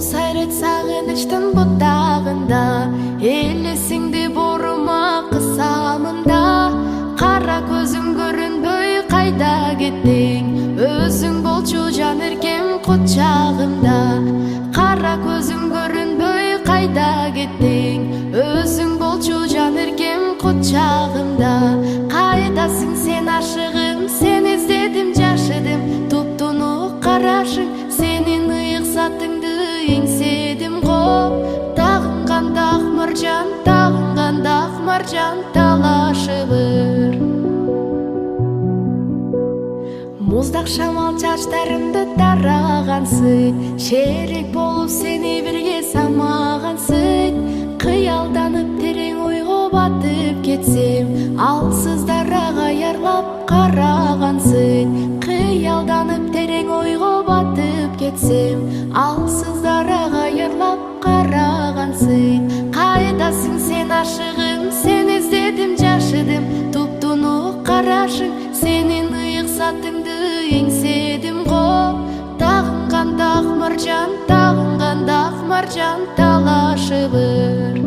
сайрет сагынычтын бутагында, элесиңди борума кысамында. Кара көзүң көрүнбөй кайда кеттиң, өзүң болчу жан эркем кучагымда. Кара көзүң көрүнбөй кайда кеттиң, өзүң болчу жан эркем кучагымда. Кайдасың сен ашыгым, сен издедим жашыдым, туптунук карашың, сенин ыйык затыңды эңседим го. Тагынганда ак маржан, тагынганда ак маржан талашыбыр. Муздак шамал чачтарымды тарагансый, шерек болуп сени бирге самагансый. Кыялданып терең ойго батып кетсем, алсыз дарага аярлап карагансый. Кыялданып терең ойго батып кетсем, алсыз дарага аярлап карагансый. Кайдасың сен ашыгым, сен издедим жашыдым, туптунук карашың, сенин ыйык затыңды эңседим го. Тагынганда ак маржан, тагынганда ак маржан талашыбыр.